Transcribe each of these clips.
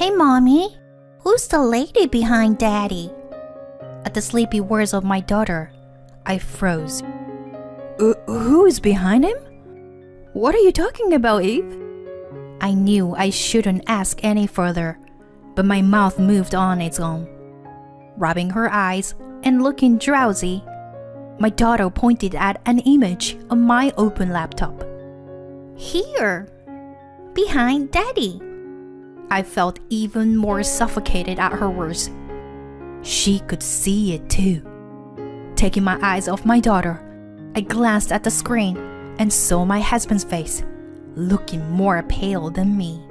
Hey, Mommy, who's the lady behind Daddy? At the sleepy words of my daughter, I froze. Who is behind him? What are you talking about, Eve? I knew I shouldn't ask any further, but my mouth moved on its own. Rubbing her eyes and looking drowsy, my daughter pointed at an image on my open laptop. Here, behind Daddy. I felt even more suffocated at her words. She could see it too. Taking my eyes off my daughter, I glanced at the screen and saw my husband's face, looking more pale than me.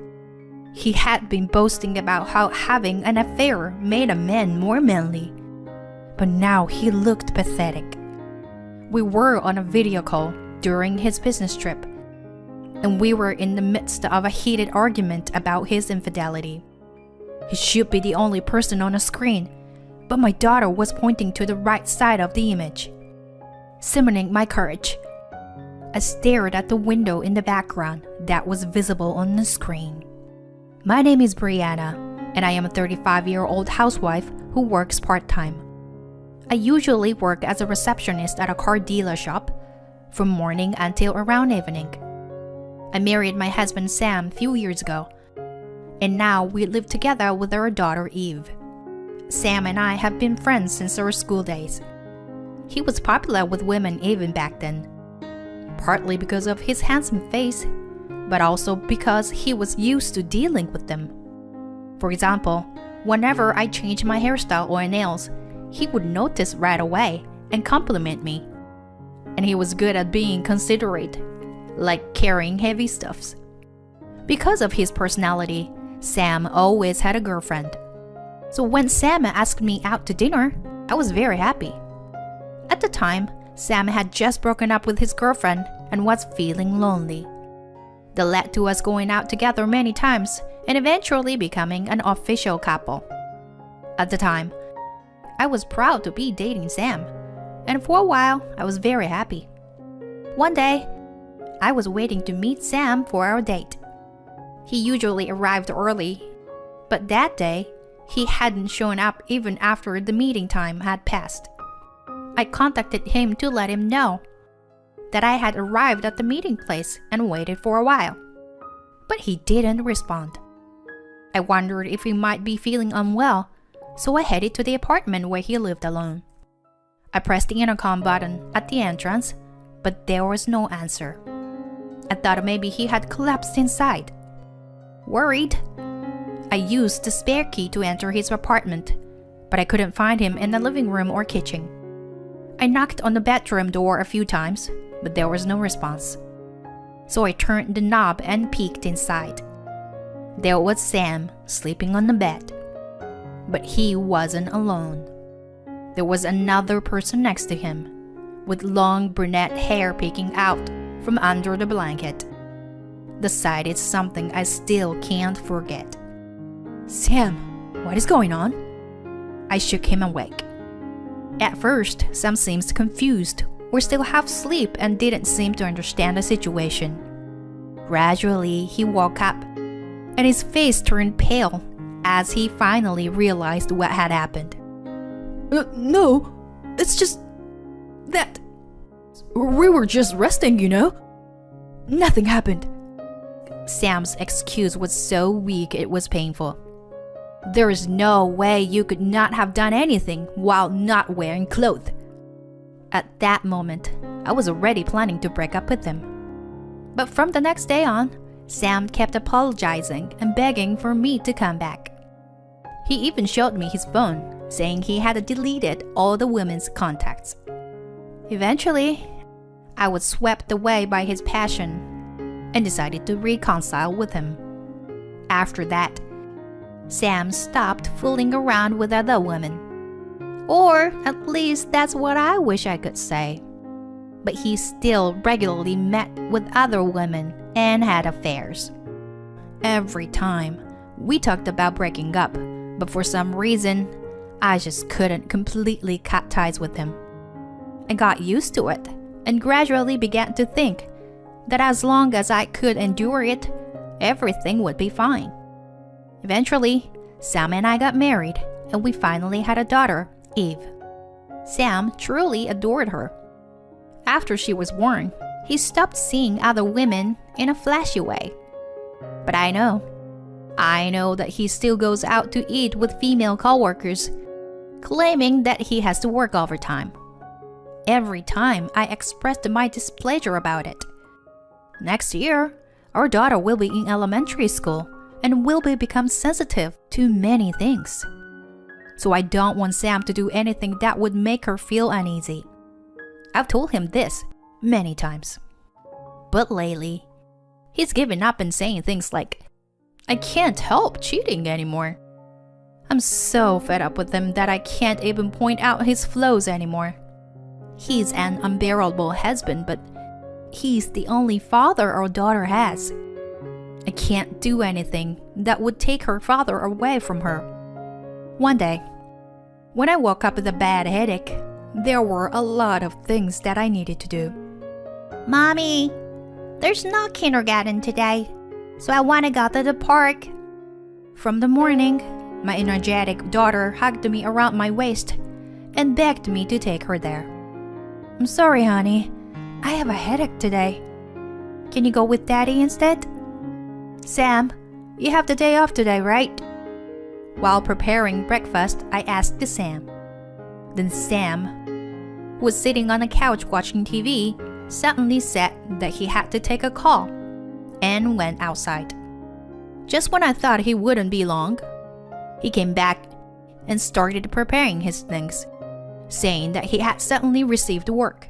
He had been boasting about how having an affair made a man more manly, but now he looked pathetic. We were on a video call during his business trip, and we were in the midst of a heated argument about his infidelity. He should be the only person on the screen, but my daughter was pointing to the right side of the image. Summoning my courage, I stared at the window in the background that was visible on the screen. My name is Brianna, and I am a 35-year-old housewife who works part-time. I usually work as a receptionist at a car dealer shop from morning until around evening. I married my husband Sam a few years ago, and now we live together with our daughter Eve. Sam and I have been friends since our school days. He was popular with women even back then, partly because of his handsome face, but also because he was used to dealing with them. For example, whenever I changed my hairstyle or nails, he would notice right away and compliment me. And he was good at being considerate, like carrying heavy stuffs. Because of his personality, Sam always had a girlfriend. So when Sam asked me out to dinner, I was very happy. At the time, Sam had just broken up with his girlfriend and was feeling lonely. That led to us going out together many times and eventually becoming an official couple. At the time, I was proud to be dating Sam, and for a while, I was very happy. One day, I was waiting to meet Sam for our date. He usually arrived early, but that day, he hadn't shown up even after the meeting time had passed. I contacted him to let him know that I had arrived at the meeting place and waited for a while, but he didn't respond. I wondered if he might be feeling unwell, so I headed to the apartment where he lived alone. I pressed the intercom button at the entrance, but there was no answer. I thought maybe he had collapsed inside. Worried, I used the spare key to enter his apartment, but I couldn't find him in the living room or kitchen. I knocked on the bedroom door a few times, but there was no response. So I turned the knob and peeked inside. There was Sam sleeping on the bed. But he wasn't alone. There was another person next to him, with long brunette hair peeking out from under the blanket. The sight is something I still can't forget. Sam, what is going on? I shook him awake. At first, Sam seemed confused or still half asleep and didn't seem to understand the situation. Gradually, he woke up, and his face turned pale as he finally realized what had happened. No, it's just that we were just resting, you know? Nothing happened. Sam's excuse was so weak it was painful. There is no way you could not have done anything while not wearing clothes. At that moment, I was already planning to break up with him. But from the next day on, Sam kept apologizing and begging for me to come back. He even showed me his phone, saying he had deleted all the women's contacts. Eventually, I was swept away by his passion and decided to reconcile with him. After that, Sam stopped fooling around with other women. Or at least that's what I wish I could say. But he still regularly met with other women and had affairs. Every time, we talked about breaking up, but for some reason, I just couldn't completely cut ties with him. I got used to it and gradually began to think that as long as I could endure it, everything would be fine. Eventually, Sam and I got married, and we finally had a daughter, Eve. Sam truly adored her. After she was born, he stopped seeing other women in a flashy way. But I know that he still goes out to eat with female coworkers, claiming that he has to work overtime. Every time I expressed my displeasure about it. Next year, our daughter will be in elementary school and will become sensitive to many things. So I don't want Sam to do anything that would make her feel uneasy. I've told him this many times. But lately, he's given up and saying things like, I can't help cheating anymore. I'm so fed up with him that I can't even point out his flaws anymore. He's an unbearable husband, but he's the only father our daughter has. I can't do anything that would take her father away from her. One day, when I woke up with a bad headache, there were a lot of things that I needed to do. Mommy, there's no kindergarten today, so I want to go to the park. From the morning, my energetic daughter hugged me around my waist and begged me to take her there. I'm sorry, honey. I have a headache today. Can you go with Daddy instead? Sam, you have the day off today, right? While preparing breakfast, I asked Sam. Then Sam, who was sitting on the couch watching TV, suddenly said that he had to take a call and went outside. Just when I thought he wouldn't be long, he came back and started preparing his things, saying that he had suddenly received work.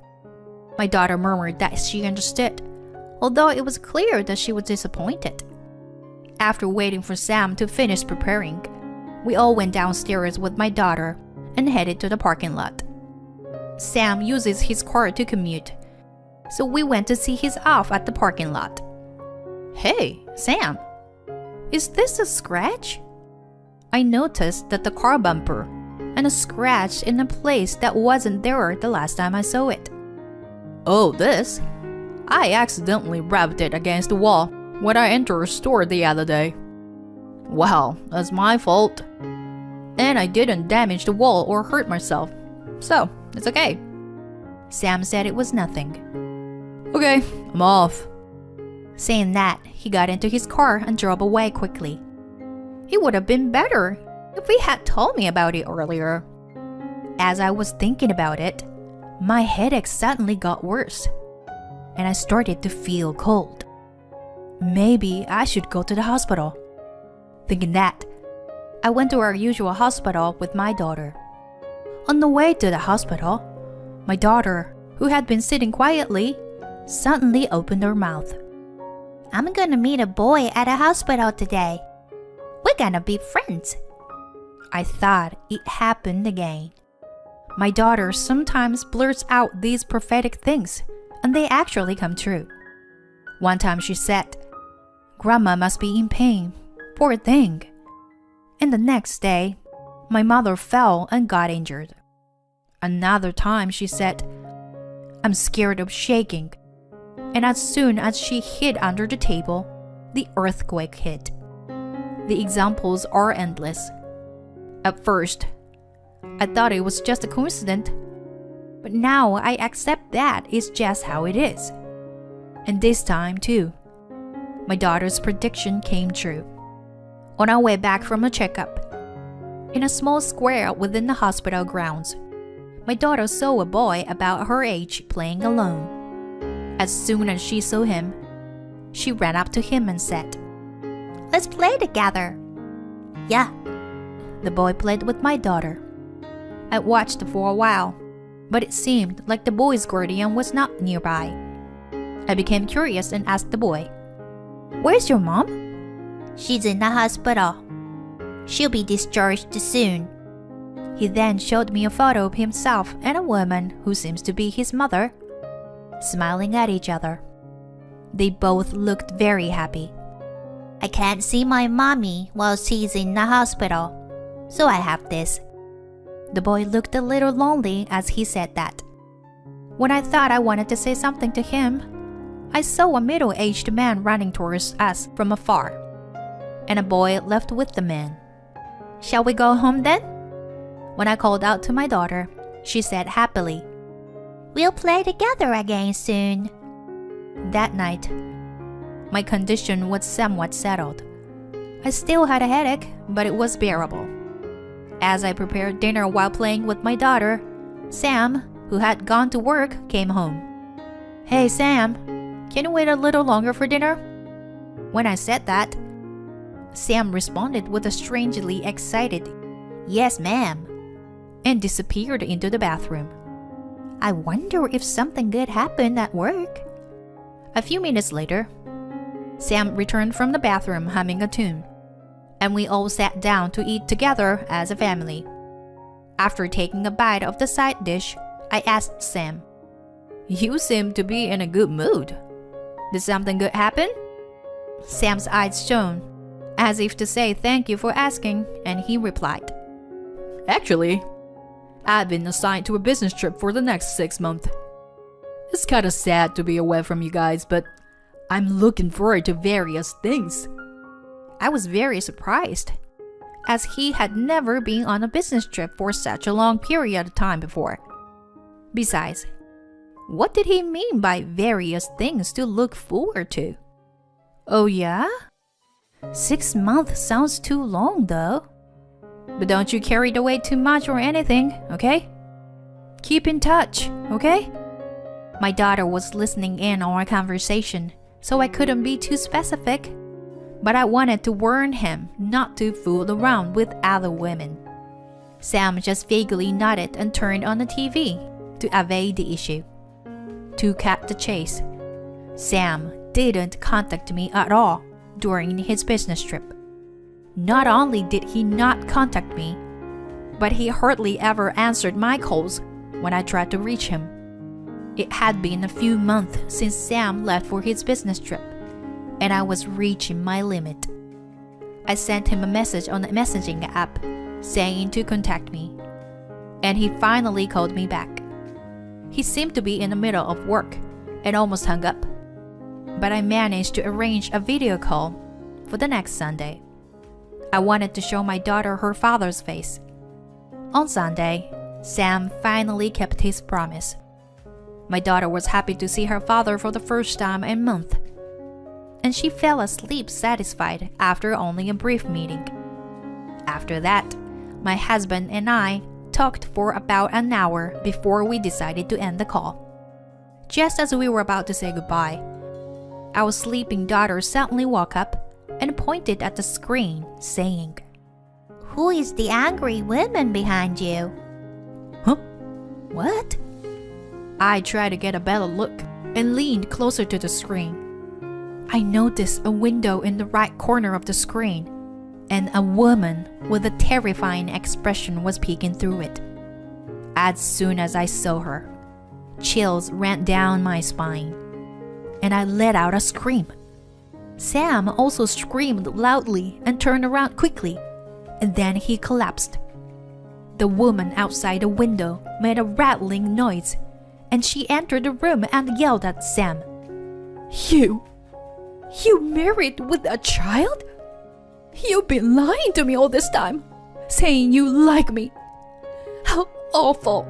My daughter murmured that she understood, although it was clear that she was disappointed. After waiting for Sam to finish preparing, we all went downstairs with my daughter and headed to the parking lot. Sam uses his car to commute, so we went to see his off at the parking lot. Hey, Sam, is this a scratch? I noticed that the car bumper and a scratch in a place that wasn't there the last time I saw it. Oh, this? I accidentally rubbed it against the wall when I entered a store the other day. Well, that's my fault. And I didn't damage the wall or hurt myself, so it's okay. Sam said it was nothing. Okay, I'm off. Saying that, he got into his car and drove away quickly. It would have been better if he had told me about it earlier. As I was thinking about it, my headache suddenly got worse, and I started to feel cold. Maybe I should go to the hospital. Thinking that, I went to our usual hospital with my daughter. On the way to the hospital, my daughter, who had been sitting quietly, suddenly opened her mouth. I'm gonna meet a boy at a hospital today. We're gonna be friends. I thought it happened again. My daughter sometimes blurts out these prophetic things, and they actually come true. One time she said, Grandma must be in pain, poor thing. And the next day, my mother fell and got injured. Another time she said, I'm scared of shaking. And as soon as she hid under the table, the earthquake hit. The examples are endless. At first, I thought it was just a coincidence, but now I accept that it's just how it is. And this time, too, my daughter's prediction came true. On our way back from a checkup, in a small square within the hospital grounds, my daughter saw a boy about her age playing alone. As soon as she saw him, she ran up to him and said, Let's play together. Yeah. The boy played with my daughter. I watched for a while, but it seemed like the boy's guardian was not nearby. I became curious and asked the boy, Where's your mom? She's in the hospital. She'll be discharged soon. He then showed me a photo of himself and a woman who seems to be his mother, smiling at each other. They both looked very happy. I can't see my mommy while she's in the hospital, so I have this. The boy looked a little lonely as he said that. When I thought I wanted to say something to him, I saw a middle-aged man running towards us from afar. and a boy left with the man. "Shall we go home then?" When I called out to my daughter, she said happily, We'll play together again soon. That night, my condition was somewhat settled. I still had a headache, but it was bearable. As I prepared dinner while playing with my daughter, Sam, who had gone to work, came home. "Hey Sam, can you wait a little longer for dinner?" When I said that, Sam responded with a strangely excited, "Yes, ma'am," and disappeared into the bathroom. I wonder if something good happened at work. A few minutes later, Sam returned from the bathroom humming a tune, and we all sat down to eat together as a family. After taking a bite of the side dish, I asked Sam, "You seem to be in a good mood. Did something good happen?" Sam's eyes shone, as if to say thank you for asking, and he replied, "Actually, I've been assigned to a business trip for the next 6 months. It's kind of sad to be away from you guys, but I'm looking forward to various things." I was very surprised, as he had never been on a business trip for such a long period of time before. Besides, what did he mean by various things to look forward to? Oh yeah? 6 months sounds too long though. But don't you carry it away too much or anything, okay? Keep in touch, okay? My daughter was listening in on our conversation, so I couldn't be too specific. But I wanted to warn him not to fool around with other women. Sam just vaguely nodded and turned on the TV to evade the issue. To cut the chase, Sam didn't contact me at all during his business trip. Not only did he not contact me, but he hardly ever answered my calls when I tried to reach him. It had been a few months since Sam left for his business trip, and I was reaching my limit. I sent him a message on the messaging app saying to contact me, and he finally called me back. He seemed to be in the middle of work and almost hung up, but I managed to arrange a video call for the next Sunday. I wanted to show my daughter her father's face. On Sunday, Sam finally kept his promise. My daughter was happy to see her father for the first time in a month, and she fell asleep satisfied after only a brief meeting. After that, my husband and I talked for about an hour before we decided to end the call. Just as we were about to say goodbye, our sleeping daughter suddenly woke up and pointed at the screen, saying, Who is the angry woman behind you? "Huh? What?" I tried to get a better look and leaned closer to the screen. I noticed a window in the right corner of the screen, and a woman with a terrifying expression was peeking through it. As soon as I saw her, chills ran down my spine, and I let out a scream. Sam also screamed loudly and turned around quickly, and then he collapsed. The woman outside the window made a rattling noise, and she entered the room and yelled at Sam, You married with a child? You've been lying to me all this time, saying you like me. How awful."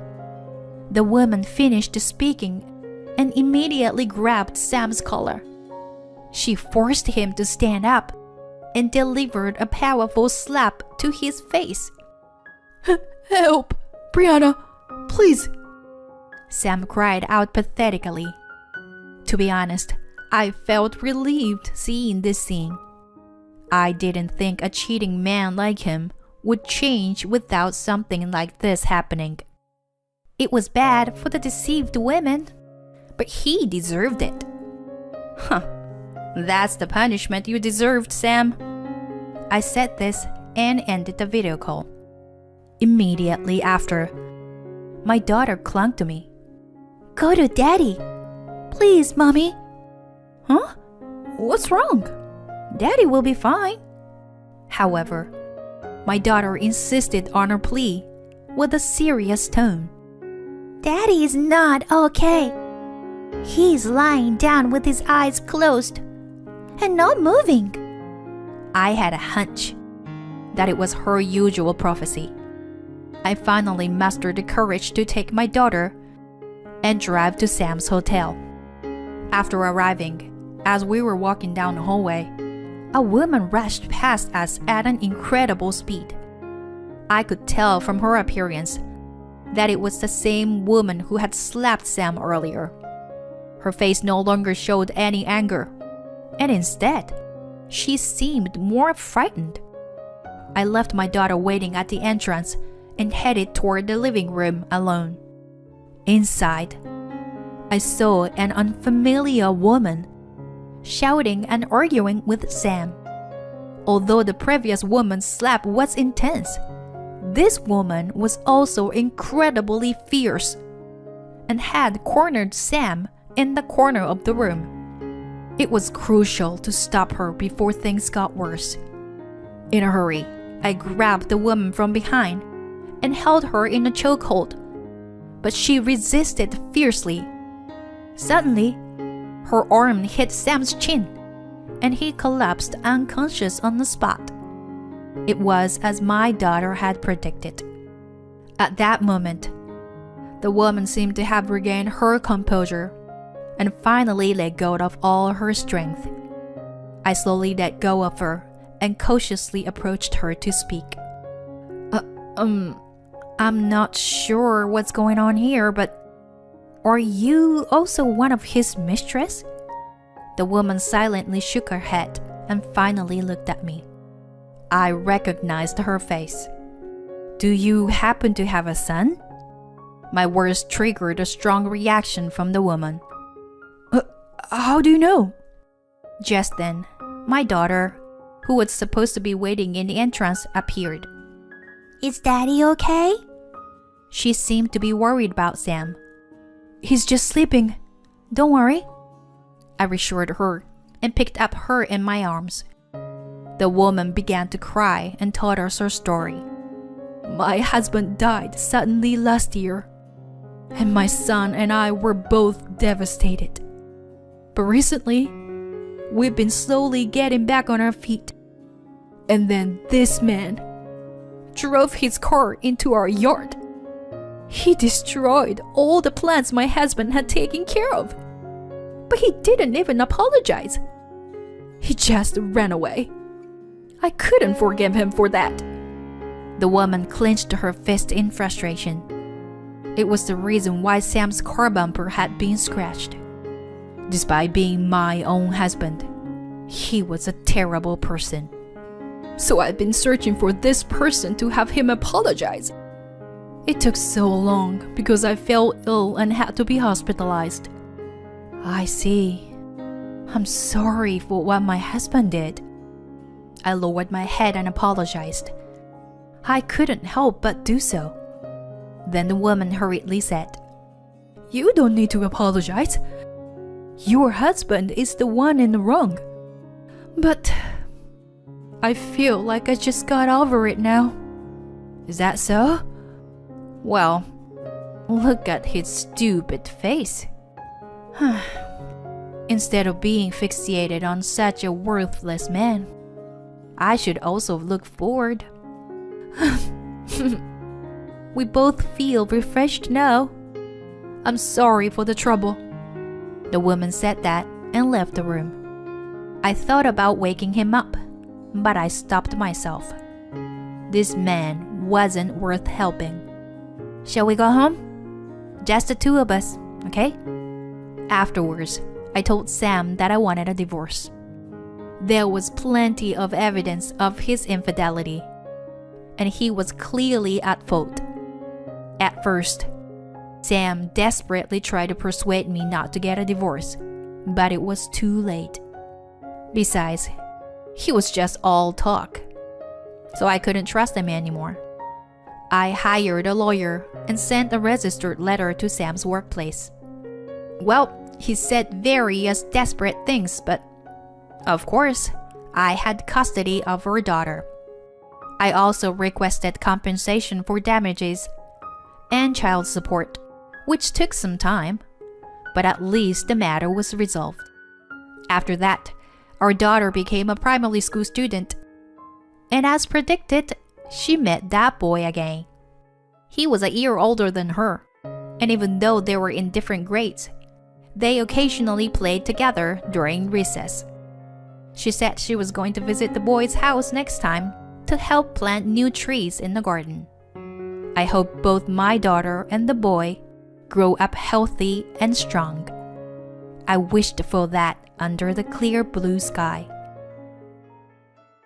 The woman finished speaking and immediately grabbed Sam's collar. She forced him to stand up and delivered a powerful slap to his face. "Help, Brianna, please," Sam cried out pathetically. To be honest, I felt relieved seeing this scene. I didn't think a cheating man like him would change without something like this happening. It was bad for the deceived women, but he deserved it. Huh. That's the punishment you deserved, Sam. I said this and ended the video call. Immediately after, my daughter clung to me. "Go to Daddy. Please, Mommy." "Huh? What's wrong? Daddy will be fine." However, my daughter insisted on her plea with a serious tone. Daddy is not okay. He's lying down with his eyes closed and not moving. I had a hunch that it was her usual prophecy. I finally mustered the courage to take my daughter and drive to Sam's hotel. After arriving, as we were walking down the hallway, a woman rushed past us at an incredible speed. I could tell from her appearance that it was the same woman who had slapped Sam earlier. Her face no longer showed any anger, and instead, she seemed more frightened. I left my daughter waiting at the entrance and headed toward the living room alone. Inside, I saw an unfamiliar woman shouting and arguing with Sam. Although the previous woman's slap was intense, this woman was also incredibly fierce and had cornered Sam in the corner of the room. It was crucial to stop her before things got worse. In a hurry, I grabbed the woman from behind and held her in a chokehold, but she resisted fiercely. Suddenly, her arm hit Sam's chin, and he collapsed unconscious on the spot. It was as my daughter had predicted. At that moment, the woman seemed to have regained her composure and finally let go of all her strength. I slowly let go of her and cautiously approached her to speak. I'm not sure what's going on here, but are you also one of his mistress? The woman silently shook her head and finally looked at me. I recognized her face. Do you happen to have a son? My words triggered a strong reaction from the woman. How do you know? Just then, my daughter, who was supposed to be waiting in the entrance, appeared. Is Daddy okay? She seemed to be worried about Sam. He's just sleeping. Don't worry. I reassured her and picked up her in my arms. The woman began to cry and told us her story. My husband died suddenly last year, and my son and I were both devastated. But recently, we've been slowly getting back on our feet. And then this man drove his car into our yard. He destroyed all the plants my husband had taken care of. But he didn't even apologize. He just ran away. I couldn't forgive him for that. The woman clenched her fist in frustration. It was the reason why Sam's car bumper had been scratched. Despite being my own husband, he was a terrible person. So I've been searching for this person to have him apologize. It took so long because I fell ill and had to be hospitalized. I see. I'm sorry for what my husband did. I lowered my head and apologized. I couldn't help but do so. Then the woman hurriedly said, You don't need to apologize. Your husband is the one in the wrong. But I feel like I just got over it now. Is that so? Well, look at his stupid face. Instead of being fixated on such a worthless man, I should also look forward. We both feel refreshed now. I'm sorry for the trouble. The woman said that and left the room. I thought about waking him up, but I stopped myself. This man wasn't worth helping. Shall we go home? Just the two of us, okay? Afterwards, I told Sam that I wanted a divorce. There was plenty of evidence of his infidelity, and he was clearly at fault. At first, Sam desperately tried to persuade me not to get a divorce, but it was too late. Besides, he was just all talk, so I couldn't trust him anymore. I hired a lawyer and sent a registered letter to Sam's workplace. Well, he said various desperate things, but of course, I had custody of her daughter. I also requested compensation for damages and child support, which took some time, but at least the matter was resolved. After that, our daughter became a primary school student And as predicted, she met that boy again. He was a year older than her, and even though they were in different grades, they occasionally played together during recess. She said she was going to visit the boy's house next time to help plant new trees in the garden. I hope both my daughter and the boy grow up healthy and strong. I wished for that under the clear blue sky.